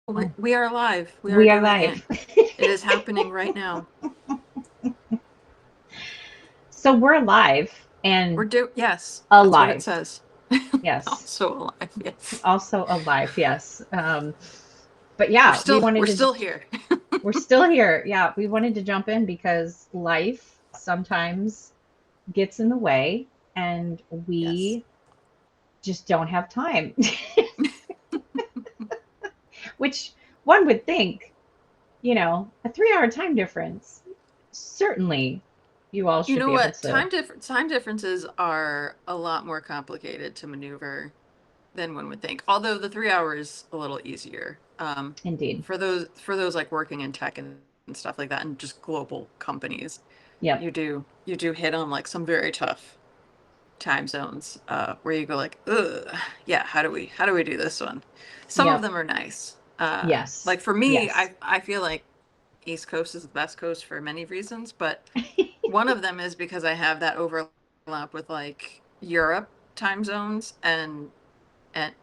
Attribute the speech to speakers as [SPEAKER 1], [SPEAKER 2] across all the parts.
[SPEAKER 1] We,
[SPEAKER 2] Oh,
[SPEAKER 1] we are live. We are
[SPEAKER 2] we are
[SPEAKER 1] doing it.
[SPEAKER 2] live.
[SPEAKER 1] It is happening right now.
[SPEAKER 2] So we're live and
[SPEAKER 1] Yes, that's what it
[SPEAKER 2] alive.
[SPEAKER 1] says.
[SPEAKER 2] Yes.
[SPEAKER 1] Also alive. Yes.
[SPEAKER 2] Also alive. Yes. But
[SPEAKER 1] We're
[SPEAKER 2] yeah, we
[SPEAKER 1] still
[SPEAKER 2] wanted
[SPEAKER 1] we're
[SPEAKER 2] to,
[SPEAKER 1] still here.
[SPEAKER 2] we're still here. Yeah, we wanted to jump in because life sometimes gets in the way and
[SPEAKER 1] Yes.
[SPEAKER 2] we just don't have time, which one would think, a 3 hour time difference. Certainly you all
[SPEAKER 1] You
[SPEAKER 2] should
[SPEAKER 1] know
[SPEAKER 2] be able
[SPEAKER 1] what?
[SPEAKER 2] to.
[SPEAKER 1] Time differences are a lot more complicated to maneuver than one would think. Although the 3 hour is a little easier.
[SPEAKER 2] Indeed.
[SPEAKER 1] For those like working in tech and stuff like that and just global companies,
[SPEAKER 2] Yep.
[SPEAKER 1] you do hit on like some very tough time zones where you go like, ugh, yeah, how do we do this one? Some of
[SPEAKER 2] Yep.
[SPEAKER 1] them are nice.
[SPEAKER 2] Yes.
[SPEAKER 1] Like for me,
[SPEAKER 2] Yes.
[SPEAKER 1] I feel like East Coast is the best coast for many reasons, but one of them is because I have that overlap with like Europe time zones and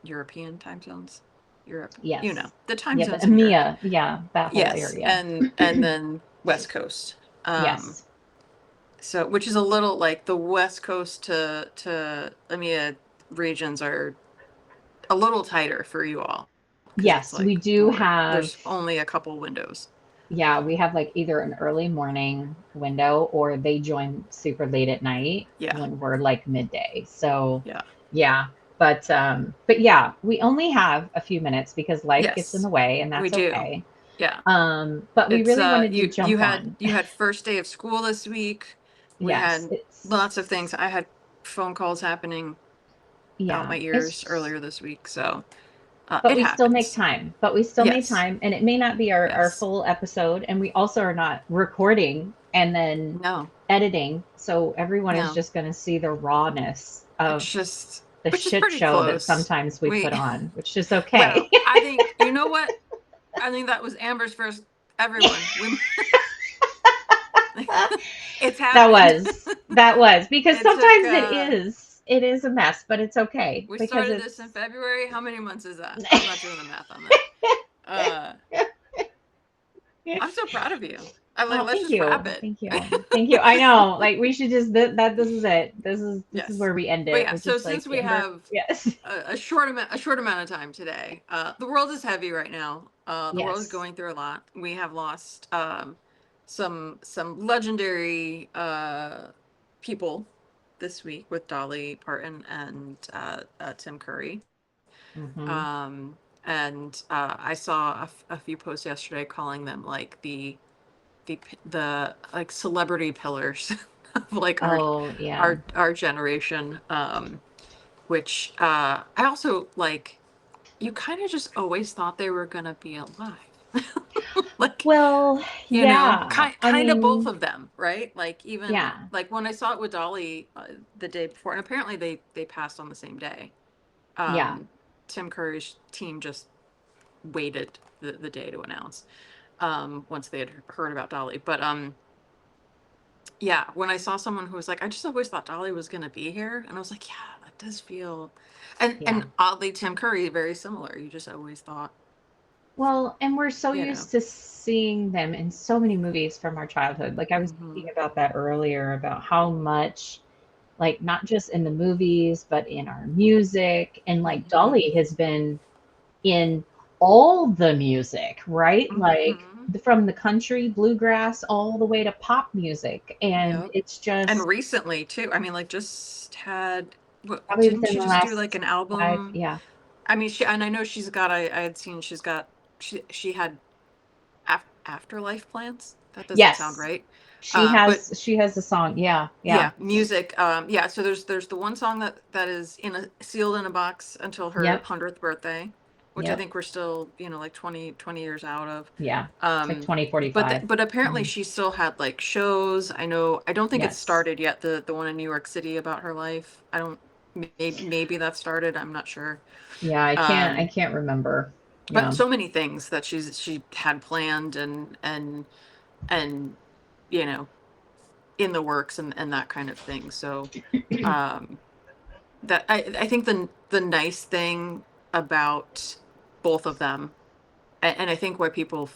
[SPEAKER 1] European time zones. Europe,
[SPEAKER 2] Yes.
[SPEAKER 1] the time
[SPEAKER 2] Yeah, the
[SPEAKER 1] zones in Europe.
[SPEAKER 2] EMEA, yeah, that whole
[SPEAKER 1] Yes,
[SPEAKER 2] area.
[SPEAKER 1] and then West Coast. Um,
[SPEAKER 2] Yes.
[SPEAKER 1] so, which is a little like the West Coast to EMEA regions are a little tighter for you all because it's
[SPEAKER 2] Yes, we
[SPEAKER 1] like
[SPEAKER 2] do
[SPEAKER 1] more,
[SPEAKER 2] have,
[SPEAKER 1] there's only a couple windows.
[SPEAKER 2] yeah, we have like either an early morning window or they join super late at night
[SPEAKER 1] Yeah,
[SPEAKER 2] when we're like midday. So,
[SPEAKER 1] yeah.
[SPEAKER 2] yeah, but yeah, we only have a few minutes because life gets in
[SPEAKER 1] Yes,
[SPEAKER 2] the way and
[SPEAKER 1] we
[SPEAKER 2] that's
[SPEAKER 1] do.
[SPEAKER 2] okay.
[SPEAKER 1] Yeah.
[SPEAKER 2] But we
[SPEAKER 1] It's
[SPEAKER 2] really wanted to
[SPEAKER 1] you
[SPEAKER 2] jump
[SPEAKER 1] had
[SPEAKER 2] on.
[SPEAKER 1] you had first day of school this week. We
[SPEAKER 2] Yes,
[SPEAKER 1] had lots of things.
[SPEAKER 2] it's
[SPEAKER 1] I had phone calls happening out
[SPEAKER 2] yeah,
[SPEAKER 1] my ears
[SPEAKER 2] it's
[SPEAKER 1] earlier this week, so
[SPEAKER 2] but
[SPEAKER 1] it
[SPEAKER 2] we still make
[SPEAKER 1] happens.
[SPEAKER 2] time. But we still made
[SPEAKER 1] Yes.
[SPEAKER 2] time, and it may not be our
[SPEAKER 1] Yes.
[SPEAKER 2] full episode, and we also are not recording and then
[SPEAKER 1] No.
[SPEAKER 2] editing, so everyone is
[SPEAKER 1] No.
[SPEAKER 2] just going to see the rawness of
[SPEAKER 1] It's just
[SPEAKER 2] the
[SPEAKER 1] which is
[SPEAKER 2] shit
[SPEAKER 1] pretty
[SPEAKER 2] show that
[SPEAKER 1] close.
[SPEAKER 2] sometimes we put
[SPEAKER 1] We
[SPEAKER 2] on, which is okay.
[SPEAKER 1] well, I think you know what? I think that was Amber's first everyone. We it's
[SPEAKER 2] that
[SPEAKER 1] happened.
[SPEAKER 2] was that was because
[SPEAKER 1] It took
[SPEAKER 2] sometimes it is a mess, but it's okay
[SPEAKER 1] we
[SPEAKER 2] because
[SPEAKER 1] started this in
[SPEAKER 2] it's
[SPEAKER 1] February. How many months is that? I'm not doing the math on that. Uh I'm so proud of you. I like
[SPEAKER 2] Oh,
[SPEAKER 1] let's
[SPEAKER 2] thank
[SPEAKER 1] just
[SPEAKER 2] you.
[SPEAKER 1] wrap it.
[SPEAKER 2] Thank you. Thank you. I know. Like we should just this is it. This is
[SPEAKER 1] Yes.
[SPEAKER 2] where we end
[SPEAKER 1] But
[SPEAKER 2] it.
[SPEAKER 1] yeah,
[SPEAKER 2] We're
[SPEAKER 1] so
[SPEAKER 2] just
[SPEAKER 1] since
[SPEAKER 2] like
[SPEAKER 1] we
[SPEAKER 2] Amber.
[SPEAKER 1] have
[SPEAKER 2] Yes.
[SPEAKER 1] a short amount of time today, the world is heavy right now. The world is
[SPEAKER 2] Yes.
[SPEAKER 1] going through a lot. We have lost some legendary people this week with Dolly Parton and Tim Curry.
[SPEAKER 2] Hmm.
[SPEAKER 1] And I saw a few posts yesterday calling them like the like celebrity pillars of like
[SPEAKER 2] Oh, yeah.
[SPEAKER 1] our generation. Which I also like. You kind of just always thought they were gonna be alive, like
[SPEAKER 2] Well, yeah. I
[SPEAKER 1] kind of both
[SPEAKER 2] mean,
[SPEAKER 1] of them, right? Like even
[SPEAKER 2] yeah.
[SPEAKER 1] like when I saw it with Dolly the day before, and apparently they passed on the same day.
[SPEAKER 2] Yeah.
[SPEAKER 1] Um, Tim Curry's team just waited the day to announce once they had heard about Dolly. But yeah, when I saw someone who was like, I just always thought Dolly was gonna be here, and I was like, yeah, that does feel, and
[SPEAKER 2] Yeah.
[SPEAKER 1] oddly, Tim Curry very similar. You just always thought,
[SPEAKER 2] Well, and we're so
[SPEAKER 1] you know,
[SPEAKER 2] used to seeing them in so many movies from our childhood. Like I was
[SPEAKER 1] hmm
[SPEAKER 2] thinking about that earlier about how much like not just in the movies, but in our music and like
[SPEAKER 1] hmm
[SPEAKER 2] Dolly has been in all the music, right? Like
[SPEAKER 1] hmm
[SPEAKER 2] from the country, bluegrass, all the way to pop music. And
[SPEAKER 1] yep.
[SPEAKER 2] it's
[SPEAKER 1] And
[SPEAKER 2] just
[SPEAKER 1] recently too. I mean, like just had,
[SPEAKER 2] probably
[SPEAKER 1] didn't
[SPEAKER 2] within
[SPEAKER 1] she
[SPEAKER 2] the
[SPEAKER 1] just do like
[SPEAKER 2] last
[SPEAKER 1] an
[SPEAKER 2] five,
[SPEAKER 1] album?
[SPEAKER 2] yeah.
[SPEAKER 1] I mean, and I know she's got. I had seen she's got. She had afterlife plans. That doesn't sound
[SPEAKER 2] Yes.
[SPEAKER 1] right.
[SPEAKER 2] She
[SPEAKER 1] But
[SPEAKER 2] has she has a song. Yeah, yeah.
[SPEAKER 1] yeah, music. Yeah, so there's the one song that is in a sealed in a box until her
[SPEAKER 2] Yep.
[SPEAKER 1] 100th birthday, which I
[SPEAKER 2] Yep.
[SPEAKER 1] think we're still, like 20 years out of.
[SPEAKER 2] Yeah. It's like
[SPEAKER 1] Um, but
[SPEAKER 2] 2045.
[SPEAKER 1] but apparently
[SPEAKER 2] Hmm.
[SPEAKER 1] she still had like shows. I don't think it's
[SPEAKER 2] Yes.
[SPEAKER 1] started yet. The one in New York City about her life. I don't. Maybe that started. I'm not sure.
[SPEAKER 2] Yeah, I
[SPEAKER 1] Um,
[SPEAKER 2] can't remember.
[SPEAKER 1] but
[SPEAKER 2] Yeah.
[SPEAKER 1] so many things that she had planned and you know in the works and that kind of thing. So um I think the nice thing about both of them and I think why people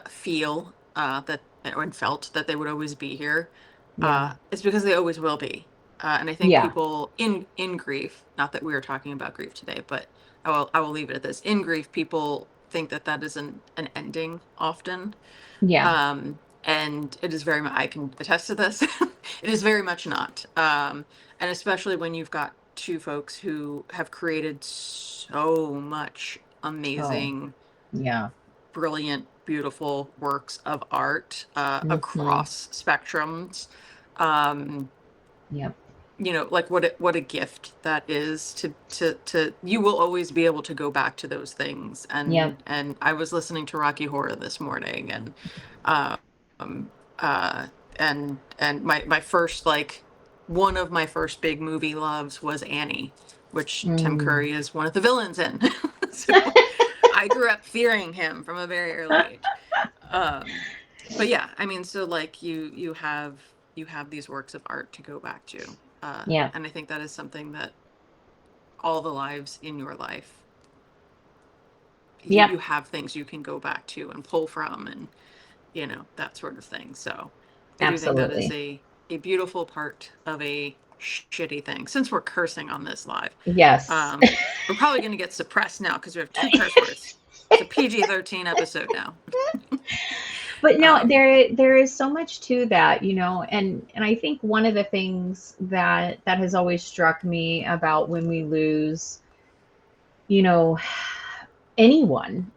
[SPEAKER 1] feel that and felt that they would always be here
[SPEAKER 2] Yeah.
[SPEAKER 1] is because they always will be. And I think
[SPEAKER 2] Yeah.
[SPEAKER 1] people in grief, not that we are talking about grief today, but I will leave it at this. In grief, people think that that is an ending often.
[SPEAKER 2] Yeah.
[SPEAKER 1] And it is very much, I can attest to this. It is very much not. And especially when you've got two folks who have created so much
[SPEAKER 2] Oh,
[SPEAKER 1] amazing,
[SPEAKER 2] yeah.
[SPEAKER 1] brilliant, beautiful works of art
[SPEAKER 2] Hmm.
[SPEAKER 1] across spectrums. Um,
[SPEAKER 2] Yep.
[SPEAKER 1] like what a gift that is to you will always be able to go back to those things.
[SPEAKER 2] Yep.
[SPEAKER 1] And I was listening to Rocky Horror this morning, and um uh and my first, like, one of my first big movie loves was Annie, which Tim
[SPEAKER 2] Mm.
[SPEAKER 1] Curry is one of the villains in. So I grew up fearing him from a very early age. um but yeah, I mean, so like you have these works of art to go back to.
[SPEAKER 2] Yeah.
[SPEAKER 1] And I think that is something that all the lives in your life,
[SPEAKER 2] Yep.
[SPEAKER 1] you have things you can go back to and pull from, and that sort of thing. So I do think that is
[SPEAKER 2] Absolutely.
[SPEAKER 1] a beautiful part of a shitty thing. Since we're cursing on this live,
[SPEAKER 2] Yes.
[SPEAKER 1] um, we're probably going to get suppressed now because we have two curse words. It's a PG-13 episode now.
[SPEAKER 2] But no,
[SPEAKER 1] um,
[SPEAKER 2] there is so much to that, and I think one of the things that has always struck me about when we lose, you know, anyone,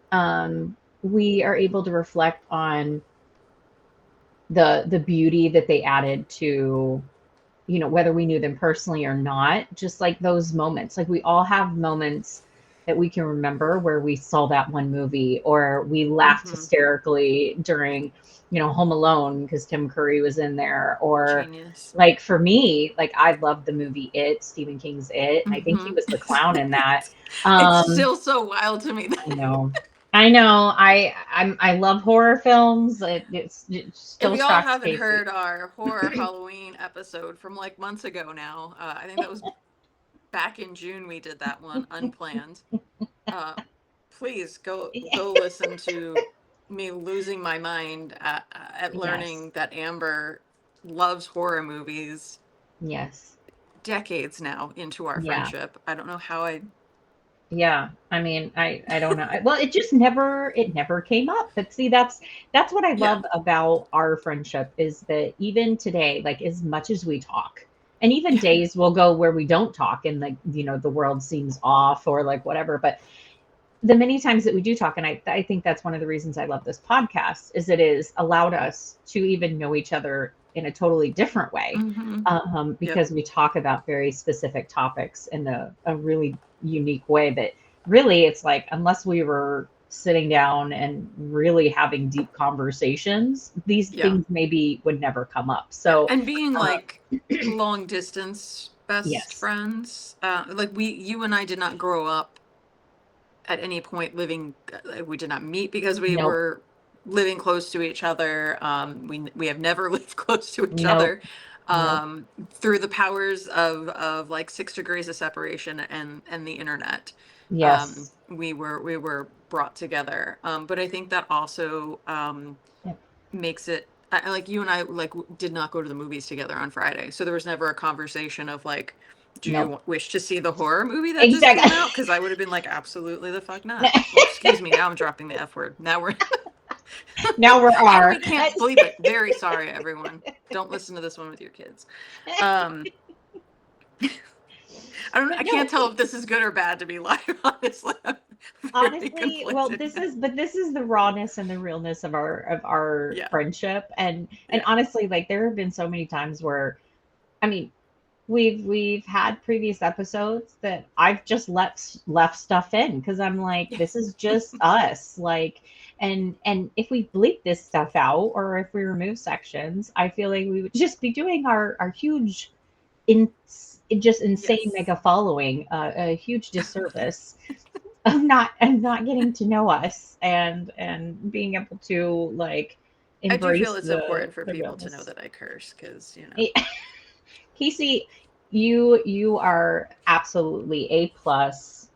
[SPEAKER 2] we are able to reflect on the beauty that they added to, whether we knew them personally or not, just like those moments. Like we all have moments that we can remember where we saw that one movie or we laughed
[SPEAKER 1] mhm.
[SPEAKER 2] hysterically during, Home Alone because Tim Curry was in there. Or
[SPEAKER 1] Genius.
[SPEAKER 2] like for me, like I loved the movie It, Stephen King's It. I think he
[SPEAKER 1] Hmm.
[SPEAKER 2] was the clown in that.
[SPEAKER 1] It's
[SPEAKER 2] Um,
[SPEAKER 1] still so wild to me.
[SPEAKER 2] I know. I know. I love horror films. It
[SPEAKER 1] If
[SPEAKER 2] still
[SPEAKER 1] y'all
[SPEAKER 2] shocks
[SPEAKER 1] haven't
[SPEAKER 2] Casey.
[SPEAKER 1] heard our horror Halloween episode from like months ago now, I think that was back in June we did that one unplanned. Uh, Please go listen to me losing my mind at
[SPEAKER 2] Yes.
[SPEAKER 1] learning that Amber loves horror movies
[SPEAKER 2] Yes.
[SPEAKER 1] decades now into our
[SPEAKER 2] Yeah.
[SPEAKER 1] friendship. I don't know how I.
[SPEAKER 2] Yeah. I mean, I don't know. Well, it never came up. But see, that's what I
[SPEAKER 1] Yeah.
[SPEAKER 2] love about our friendship is that even today, like as much as we talk, and even
[SPEAKER 1] Yeah.
[SPEAKER 2] days will go where we don't talk and like, the world seems off or like whatever, but the many times that we do talk, and I think that's one of the reasons I love this podcast, is it has allowed us to even know each other in a totally different way,
[SPEAKER 1] Mm-hmm. Yep.
[SPEAKER 2] because we talk about very specific topics in a really unique way that really it's like unless we were sitting down and really having deep conversations, these
[SPEAKER 1] Yeah.
[SPEAKER 2] things maybe would never come up.
[SPEAKER 1] Yeah.
[SPEAKER 2] So
[SPEAKER 1] And being
[SPEAKER 2] uh,
[SPEAKER 1] like long distance best
[SPEAKER 2] yes,
[SPEAKER 1] friends, like you and I did not grow up at any point living, we did not meet because we
[SPEAKER 2] nope,
[SPEAKER 1] were living close to each other. We have never lived close to each
[SPEAKER 2] nope,
[SPEAKER 1] other.
[SPEAKER 2] nope,
[SPEAKER 1] Through the powers of like 6 degrees of separation and the internet,
[SPEAKER 2] yes,
[SPEAKER 1] we were brought together. But I think that also
[SPEAKER 2] yep,
[SPEAKER 1] makes it, like you and I, like did not go to the movies together on Friday, so there was never a conversation of like, do
[SPEAKER 2] nope,
[SPEAKER 1] you wish to see the horror movie that just came
[SPEAKER 2] exactly.
[SPEAKER 1] out? Because I would have been like, absolutely the fuck not. Oh, excuse me, now I'm dropping the F word. Now we're
[SPEAKER 2] Now we're
[SPEAKER 1] and
[SPEAKER 2] R.
[SPEAKER 1] we can't bleep it. Very sorry, everyone. Don't listen to this one with your kids. Um, I don't.
[SPEAKER 2] But
[SPEAKER 1] I
[SPEAKER 2] no,
[SPEAKER 1] can't tell if this is good or bad to be live. Honestly, I'm very
[SPEAKER 2] honestly, well,
[SPEAKER 1] conflicted now.
[SPEAKER 2] this is the rawness and the realness of our
[SPEAKER 1] Yeah,
[SPEAKER 2] friendship. And
[SPEAKER 1] yeah,
[SPEAKER 2] honestly, like there have been so many times where, I mean, we've had previous episodes that I've just left stuff in because I'm like,
[SPEAKER 1] yeah.
[SPEAKER 2] this is just us. Like, and if we bleep this stuff out or if we remove sections, I feel like we would just be doing our huge in just insane
[SPEAKER 1] Yes.
[SPEAKER 2] mega following a huge disservice of not getting to know us and being able to like
[SPEAKER 1] I do feel
[SPEAKER 2] embrace
[SPEAKER 1] it's
[SPEAKER 2] the
[SPEAKER 1] important for
[SPEAKER 2] the
[SPEAKER 1] people to know
[SPEAKER 2] realness.
[SPEAKER 1] that I curse because,
[SPEAKER 2] Eh, Casey, you are absolutely A plus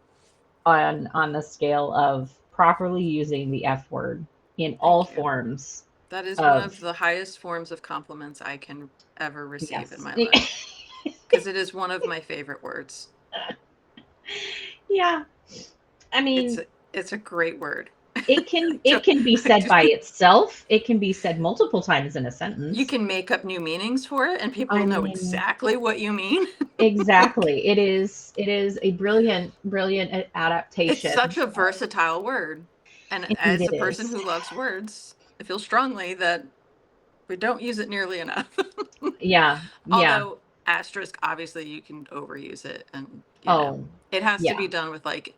[SPEAKER 2] on the scale of properly using the F word in all
[SPEAKER 1] Thank you.
[SPEAKER 2] forms
[SPEAKER 1] That is one of
[SPEAKER 2] of,
[SPEAKER 1] the highest forms of compliments I can ever receive in
[SPEAKER 2] yes.
[SPEAKER 1] my life, because it is one of my favorite words.
[SPEAKER 2] Yeah. I
[SPEAKER 1] It's
[SPEAKER 2] mean,
[SPEAKER 1] a, it's a great word.
[SPEAKER 2] it can be
[SPEAKER 1] I
[SPEAKER 2] said by
[SPEAKER 1] do-
[SPEAKER 2] itself. It can be said multiple times in a
[SPEAKER 1] you
[SPEAKER 2] sentence.
[SPEAKER 1] can make up new meanings for it, and people
[SPEAKER 2] I
[SPEAKER 1] know
[SPEAKER 2] mean,
[SPEAKER 1] exactly what you mean.
[SPEAKER 2] exactly. It is a brilliant
[SPEAKER 1] It's
[SPEAKER 2] adaptation.
[SPEAKER 1] such a versatile word. And
[SPEAKER 2] Indeed
[SPEAKER 1] as
[SPEAKER 2] it
[SPEAKER 1] a person
[SPEAKER 2] is.
[SPEAKER 1] who loves words, I feel strongly that we don't use it nearly enough.
[SPEAKER 2] Yeah. Yeah.
[SPEAKER 1] Although, asterisk, obviously you can overuse it, and
[SPEAKER 2] Oh,
[SPEAKER 1] it has to
[SPEAKER 2] yeah.
[SPEAKER 1] be done with like,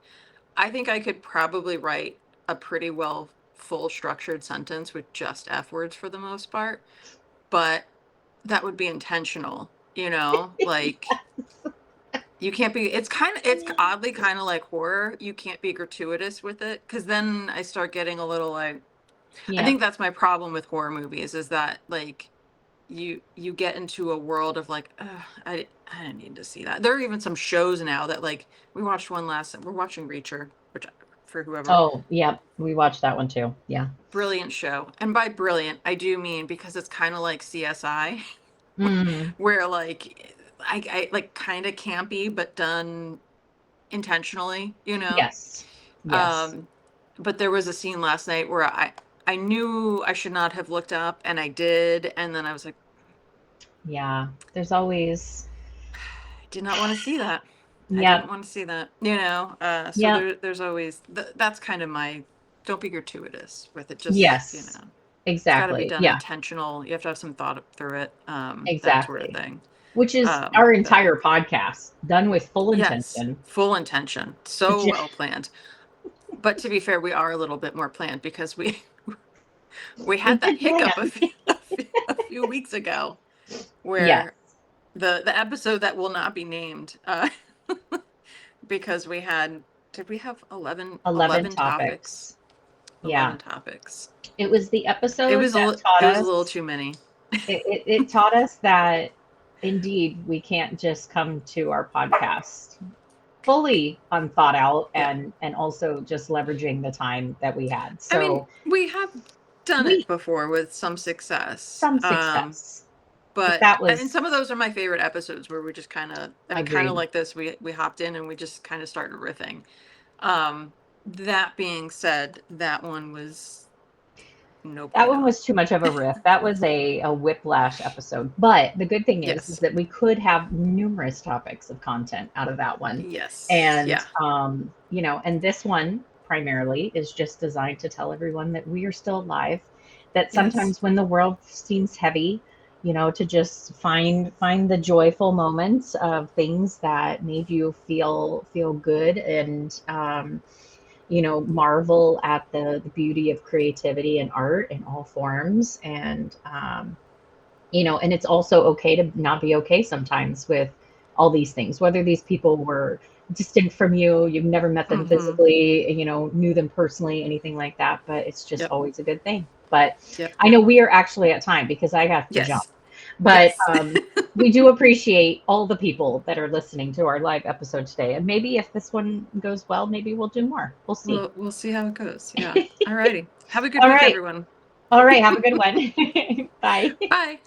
[SPEAKER 1] I think I could probably write a pretty well full structured sentence with just F words for the most part, but that would be intentional, like you can't be, it's oddly kind of like horror. You can't be gratuitous with it, because then I start getting a little like, I
[SPEAKER 2] Yeah.
[SPEAKER 1] think that's my problem with horror movies, is that like you get into a world of like, "Ugh, I didn't need to see that." There are even some shows now that, like, we watched one last, we're watching Reacher, which, for whoever,
[SPEAKER 2] Oh, yeah. We watched that one too. Yeah.
[SPEAKER 1] brilliant show. And by brilliant, I do mean because it's kind of like CSI,
[SPEAKER 2] Mm,
[SPEAKER 1] where like I like kind of campy but done intentionally,
[SPEAKER 2] yes. Yes.
[SPEAKER 1] Um, but there was a scene last night where I knew I should not have looked up, and I did, and then I was like,
[SPEAKER 2] Yeah. There's always,
[SPEAKER 1] I did not want to see that. I
[SPEAKER 2] yep.
[SPEAKER 1] didn't want to see that, so
[SPEAKER 2] Yep.
[SPEAKER 1] there's always that's kind of my, don't be gratuitous with it. Just,
[SPEAKER 2] Yes.
[SPEAKER 1] it's got to be
[SPEAKER 2] Exactly.
[SPEAKER 1] done
[SPEAKER 2] Yeah.
[SPEAKER 1] intentional. You have to have some thought through it, that sort of
[SPEAKER 2] Exactly.
[SPEAKER 1] thing.
[SPEAKER 2] Which is our
[SPEAKER 1] But
[SPEAKER 2] entire podcast done with full
[SPEAKER 1] yes,
[SPEAKER 2] intention.
[SPEAKER 1] full intention, so well planned. But to be fair, we are a little bit more planned, because we
[SPEAKER 2] We
[SPEAKER 1] had that
[SPEAKER 2] did
[SPEAKER 1] hiccup
[SPEAKER 2] plan.
[SPEAKER 1] a few weeks ago,
[SPEAKER 2] Yes.
[SPEAKER 1] where the episode that will not be named, because we had, did we have 11
[SPEAKER 2] 11
[SPEAKER 1] 11 topics?
[SPEAKER 2] topics. Yeah.
[SPEAKER 1] 11 topics.
[SPEAKER 2] It was the
[SPEAKER 1] It
[SPEAKER 2] episode
[SPEAKER 1] was
[SPEAKER 2] that taught
[SPEAKER 1] it was a
[SPEAKER 2] us,
[SPEAKER 1] little too many.
[SPEAKER 2] it taught us that indeed we can't just come to our podcast fully unthought out
[SPEAKER 1] Yeah.
[SPEAKER 2] and also just leveraging the time that we had.
[SPEAKER 1] I mean,
[SPEAKER 2] So
[SPEAKER 1] we have done it
[SPEAKER 2] we
[SPEAKER 1] before with some success.
[SPEAKER 2] some success. But
[SPEAKER 1] But
[SPEAKER 2] that
[SPEAKER 1] and
[SPEAKER 2] was
[SPEAKER 1] some of those are my favorite episodes, where we just kind of, I mean, kind of
[SPEAKER 2] agreed.
[SPEAKER 1] like this, we hopped in and we just kind of started riffing. Um, that being said, that one was no
[SPEAKER 2] That one
[SPEAKER 1] bueno.
[SPEAKER 2] was too much of a riff. That was a whiplash episode. But the good thing is
[SPEAKER 1] Yes.
[SPEAKER 2] that we could have numerous topics of content out of that one.
[SPEAKER 1] Yes.
[SPEAKER 2] And,
[SPEAKER 1] Yeah.
[SPEAKER 2] and this one primarily is just designed to tell everyone that we are still alive, that
[SPEAKER 1] Yes.
[SPEAKER 2] sometimes when the world seems heavy, to just find the joyful moments of things that made you feel good, and marvel at the beauty of creativity and art in all forms. And, and it's also okay to not be okay sometimes with all these things, whether these people were distant from you, you've never met them
[SPEAKER 1] Mm-hmm.
[SPEAKER 2] physically, knew them personally, anything like that. But it's just
[SPEAKER 1] Yep.
[SPEAKER 2] always a good thing. But
[SPEAKER 1] Yep.
[SPEAKER 2] I know we are actually at time because I have to jump.
[SPEAKER 1] Yes.
[SPEAKER 2] But
[SPEAKER 1] Yes.
[SPEAKER 2] we do appreciate all the people that are listening to our live episode today. And maybe if this one goes well, maybe we'll do more. We'll see.
[SPEAKER 1] We'll see how it goes. Yeah. All righty. Have a good
[SPEAKER 2] All
[SPEAKER 1] week,
[SPEAKER 2] right.
[SPEAKER 1] everyone.
[SPEAKER 2] All right. Have a good one. Bye.
[SPEAKER 1] Bye.